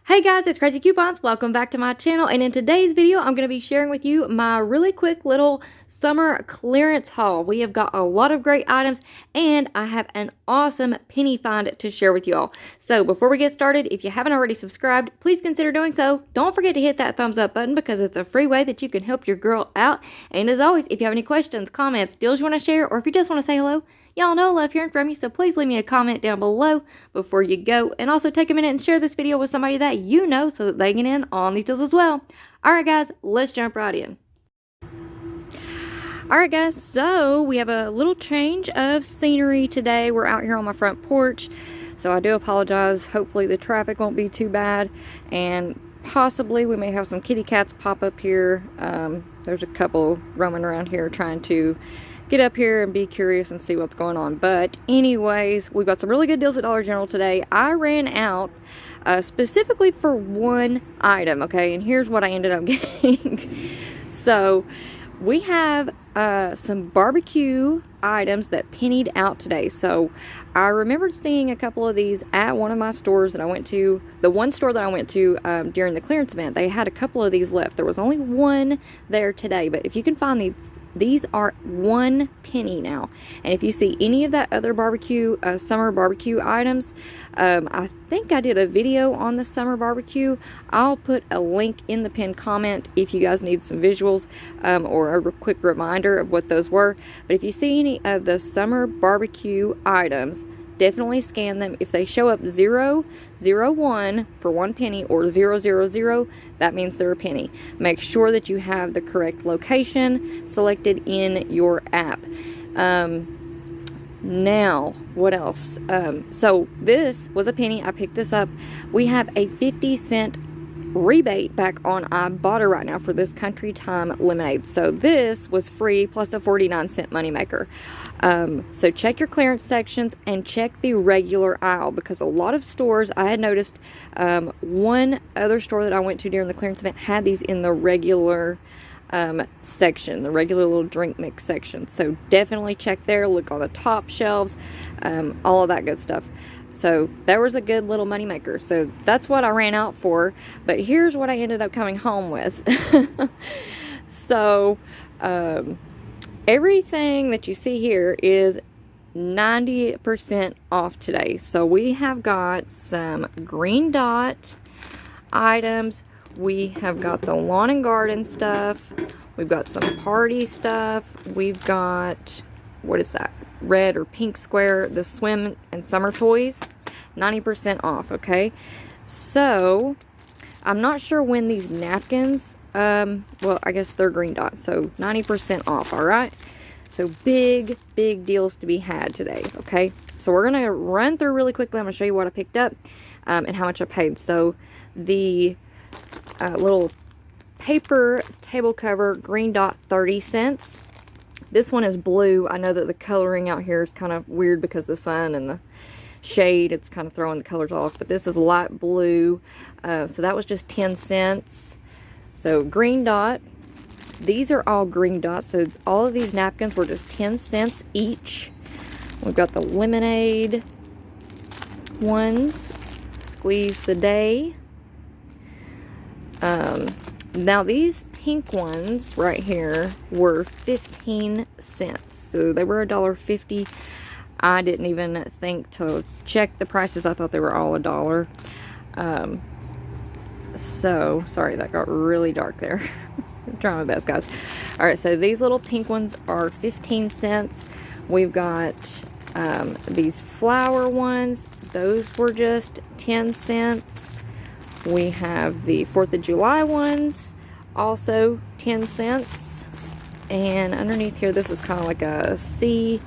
Hey guys, it's Crazy Coupons. Welcome back to my channel, and in today's video I'm going to be sharing with you my really quick little summer clearance haul. We have got a lot of great items and I have an awesome penny find to share with you all. So before we get started, if you haven't already subscribed, please consider doing so. Don't forget to hit that thumbs up button because it's a free way that you can help your girl out. And as always, if you have any questions, comments, deals you want to share, or if you just want to say hello, y'all know I love hearing from you, so please leave me a comment down below before you go. And also take a minute and share this video with somebody that you know so that they get in on these deals as well. Alright guys, let's jump right in. Alright guys, so we have a little change of scenery today. We're out here on my front porch, so I do apologize. Hopefully the traffic won't be too bad, and possibly we may have some kitty cats pop up here. There's a couple roaming around here trying to get up here and be curious and see what's going on. But anyways, we've got some really good deals at Dollar General today. I ran out specifically for one item, okay, and here's what I ended up getting. So we have some barbecue items that pennied out today. So I remembered seeing a couple of these at one of my stores that I went to. The one store that I went to during the clearance event, they had a couple of these left. There was only one there today, but if you can find these are 1 penny now. And if you see any of that other barbecue, summer barbecue items, I think I did a video on the summer barbecue. I'll put a link in the pinned comment if you guys need some visuals or a quick reminder of what those were. But if you see any of the summer barbecue items, definitely scan them. If they show up 001 for 1 penny or 000, that means they're a penny. Make sure that you have the correct location selected in your app. Now, what else? So this was a penny. I picked this up. We have a 50-cent rebate back on Ibotta right now for this Country Time lemonade. So this was free plus a 49-cent moneymaker. So check your clearance sections and check the regular aisle, because a lot of stores, I had noticed one other store that I went to during the clearance event had these in the regular section, the regular little drink mix section. So definitely check there, look on the top shelves, all of that good stuff. So that was a good little money maker. So that's what I ran out for. But here's what I ended up coming home with. So everything that you see here is 90% off today. So we have got some Green Dot items. We have got the lawn and garden stuff. We've got some party stuff. We've got, what is that? Red or pink square, the swim and summer toys, 90% off. Okay, so I'm not sure when these napkins, well, I guess they're Green Dot, so 90% off. All right, so big deals to be had today. Okay, so we're gonna run through really quickly. I'm gonna show you what I picked up and how much I paid. So the little paper table cover, Green Dot, 30 cents. This one is blue. I know that the coloring out here is kind of weird because the sun and the shade, it's kind of throwing the colors off, but this is light blue. So that was just 10 cents. So Green Dot, these are all Green Dots. So all of these napkins were just 10 cents each. We've got the lemonade ones, Squeeze the Day. Now these pink ones right here were 15 cents. So they were $1.50. I didn't even think to check the prices. I thought they were all $1. So sorry, that got really dark there. I'm trying my best, guys. All right, so these little pink ones are 15 cents. We've got these flower ones. Those were just 10 cents. We have the 4th of July ones, also 10 cents. And underneath here, this is kind of like a sea,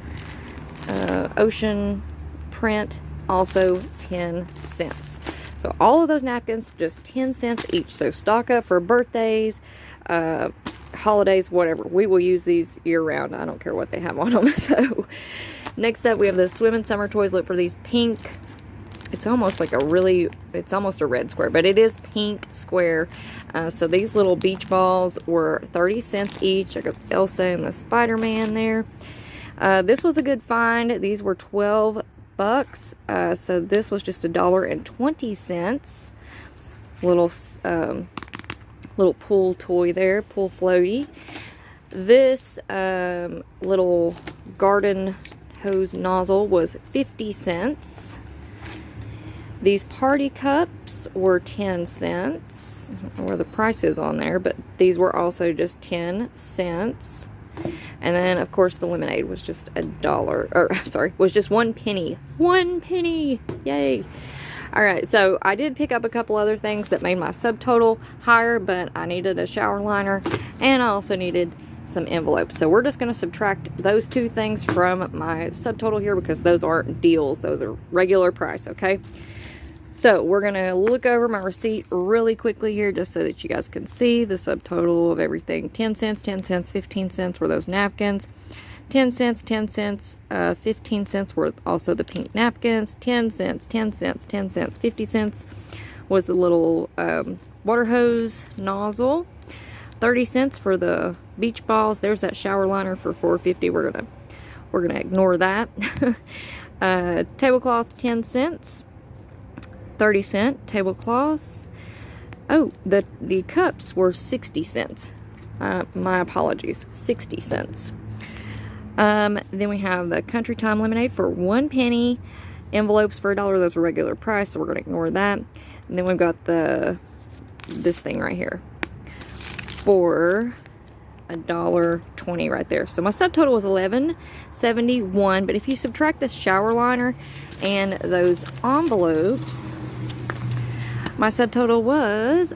ocean print, also 10 cents. So all of those napkins, just 10 cents each. So stock up for birthdays, holidays, whatever. We will use these year round. I don't care what they have on them. So next up, we have the swim and summer toys. Look for these pink. It's almost like it's almost a red square, but it is pink square. So these little beach balls were 30 cents each. I got Elsa and the Spider-Man there. This was a good find. These were 12 bucks. So this was just $1.20. little little pool toy there, pool floaty. This little garden hose nozzle was 50 cents. These party cups were 10 cents. I don't know where the price is on there, but these were also just 10 cents. And then, of course, the lemonade was just $1, or sorry, was just 1 penny. 1 penny! Yay! Alright, so I did pick up a couple other things that made my subtotal higher, but I needed a shower liner, and I also needed some envelopes. So we're just going to subtract those two things from my subtotal here because those aren't deals. Those are regular price, okay? So we're going to look over my receipt really quickly here just so that you guys can see the subtotal of everything. 10 cents, 10 cents, 15 cents were those napkins. 10 cents, 10 cents, 15 cents were also the pink napkins. 10 cents, 10 cents, 10 cents, 50 cents was the little water hose nozzle. 30 cents for the beach balls. There's that shower liner for $4.50. We're gonna ignore that. Tablecloth, 10 cents. 30-cent tablecloth. Oh, the cups were 60 cents. My apologies, 60 cents. Then we have the Country Time lemonade for 1 penny. Envelopes for $1. Those are regular price, so we're going to ignore that. And then we've got this thing right here for $1.20 right there. So my subtotal was $11.71. But if you subtract this shower liner and those envelopes, my subtotal was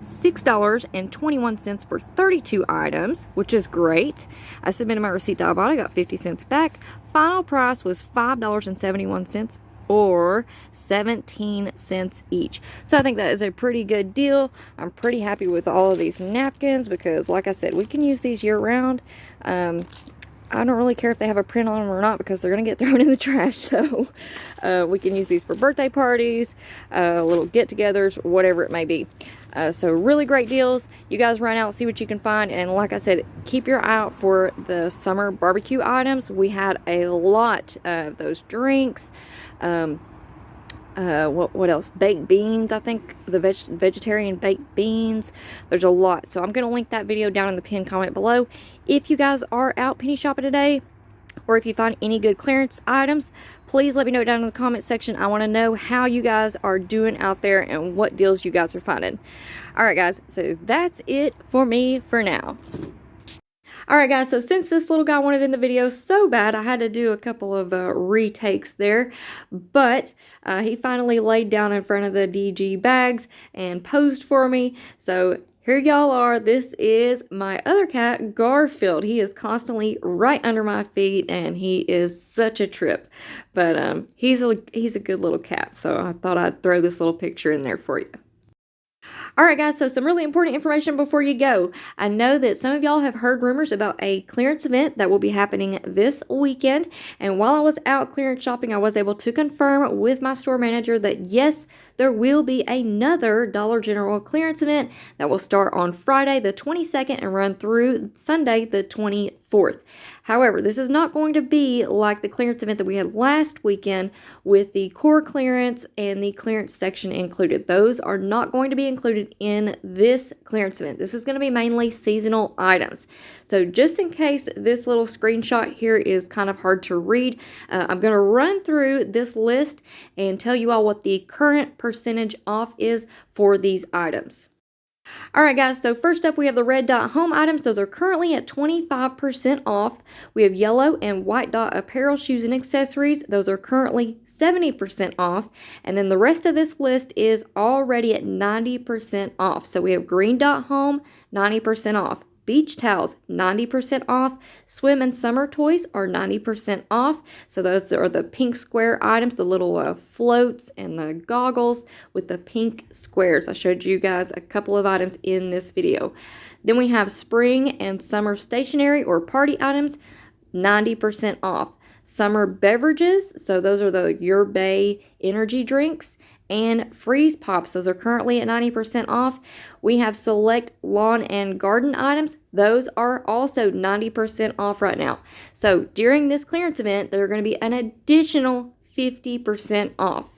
$6.21 for 32 items, which is great. I submitted my receipt to Ibotta, got 50 cents back. Final price was $5.71 or 17 cents each. So I think that is a pretty good deal. I'm pretty happy with all of these napkins because, like I said, we can use these year round. I don't really care if they have a print on them or not because they're going to get thrown in the trash. So we can use these for birthday parties, little get-togethers, whatever it may be. So really great deals. You guys run out, see what you can find. And like I said, keep your eye out for the summer barbecue items. We had a lot of those drinks. What else? Baked beans, I think. The vegetarian baked beans. There's a lot. So I'm going to link that video down in the pinned comment below. If you guys are out penny shopping today, or if you find any good clearance items, please let me know down in the comment section. I want to know how you guys are doing out there and what deals you guys are finding. Alright guys, so that's it for me for now. Alright guys, so since this little guy wanted in the video so bad, I had to do a couple of retakes there. But he finally laid down in front of the DG bags and posed for me. So here y'all are. This is my other cat, Garfield. He is constantly right under my feet and he is such a trip. But he's a good little cat, so I thought I'd throw this little picture in there for you. Alright guys, so some really important information before you go. I know that some of y'all have heard rumors about a clearance event that will be happening this weekend. And while I was out clearance shopping, I was able to confirm with my store manager that yes, there will be another Dollar General clearance event that will start on Friday the 22nd and run through Sunday the 24th. However, this is not going to be like the clearance event that we had last weekend with the core clearance and the clearance section included. Those are not going to be included in this clearance event. This is going to be mainly seasonal items. So just in case this little screenshot here is kind of hard to read, I'm going to run through this list and tell you all what the current percentage off is for these items. Alright guys, so first up we have the red dot home items. Those are currently at 25% off. We have yellow and white dot apparel, shoes, and accessories. Those are currently 70% off. And then the rest of this list is already at 90% off. So we have green dot home, 90% off. Beach towels, 90% off. Swim and summer toys are 90% off. So those are the pink square items, the little floats and the goggles with the pink squares. I showed you guys a couple of items in this video. Then we have spring and summer stationery or party items, 90% off. Summer beverages, so those are the Your Bay energy drinks, and freeze pops. Those are currently at 90% off. We have select lawn and garden items. Those are also 90% off right now. So during this clearance event, there are going to be an additional 50% off.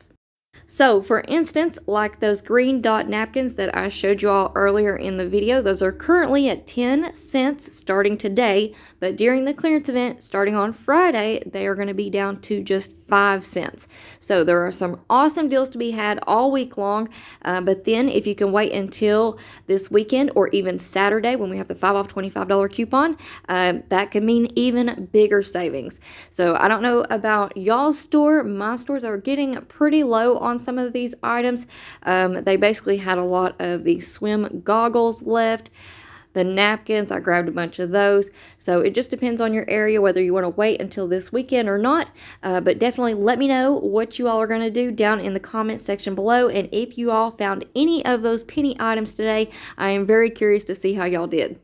So, for instance, like those green dot napkins that I showed you all earlier in the video, those are currently at 10 cents starting today, but during the clearance event starting on Friday, they are going to be down to just 5 cents. So, there are some awesome deals to be had all week long, but then if you can wait until this weekend or even Saturday when we have the 5 off $25 coupon, that could mean even bigger savings. So, I don't know about y'all's store. My stores are getting pretty low on some of these items. They basically had a lot of the swim goggles left. The napkins, I grabbed a bunch of those. So it just depends on your area whether you want to wait until this weekend or not. But definitely let me know what you all are going to do down in the comment section below. And if you all found any of those penny items today, I am very curious to see how y'all did.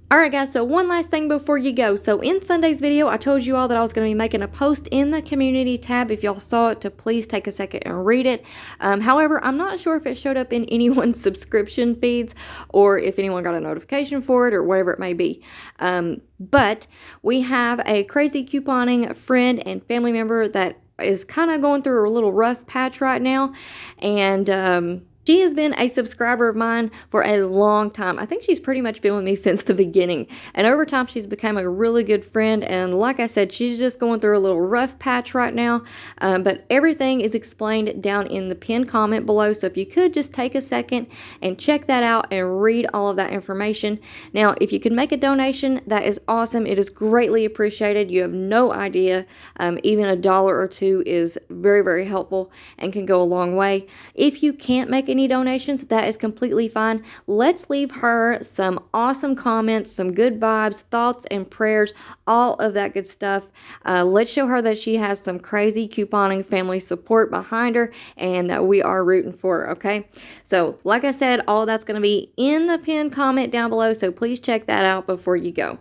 Alright guys, so one last thing before you go. So in Sunday's video, I told you all that I was going to be making a post in the community tab. If y'all saw it, to please take a second and read it. However, I'm not sure if it showed up in anyone's subscription feeds or if anyone got a notification for it or whatever it may be. But we have a crazy couponing friend and family member that is kind of going through a little rough patch right now. And she has been a subscriber of mine for a long time. I think she's pretty much been with me since the beginning. And over time, she's become a really good friend. And like I said, she's just going through a little rough patch right now. But everything is explained down in the pinned comment below. So if you could just take a second and check that out and read all of that information. Now, if you can make a donation, that is awesome. It is greatly appreciated. You have no idea. Even $1 or $2 is very, very helpful and can go a long way. If you can't make any donations, that is completely fine. Let's leave her some awesome comments, some good vibes, thoughts and prayers, all of that good stuff. Let's show her that she has some crazy couponing family support behind her and that we are rooting for her, okay? So like I said, all that's going to be in the pinned comment down below, so please check that out before you go.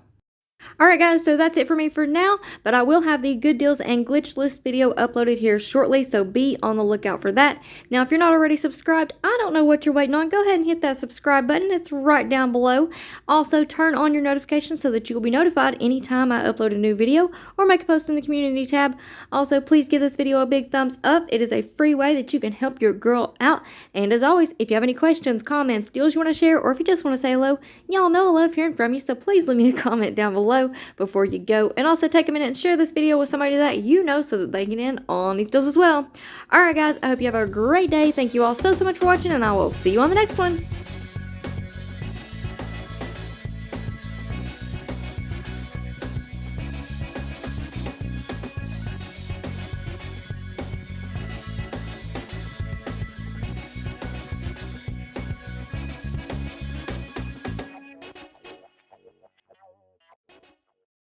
Alright guys, so that's it for me for now, but I will have the good deals and glitch list video uploaded here shortly, so be on the lookout for that. Now, if you're not already subscribed, I don't know what you're waiting on. Go ahead and hit that subscribe button. It's right down below. Also, turn on your notifications so that you will be notified anytime I upload a new video or make a post in the community tab. Also, please give this video a big thumbs up. It is a free way that you can help your girl out. And as always, if you have any questions, comments, deals you want to share, or if you just want to say hello, y'all know I love hearing from you, so please leave me a comment down below before you go. And also take a minute and share this video with somebody that you know so that they can get in on these deals as well. Alright guys, I hope you have a great day. Thank you all so much for watching, and I will see you on the next one.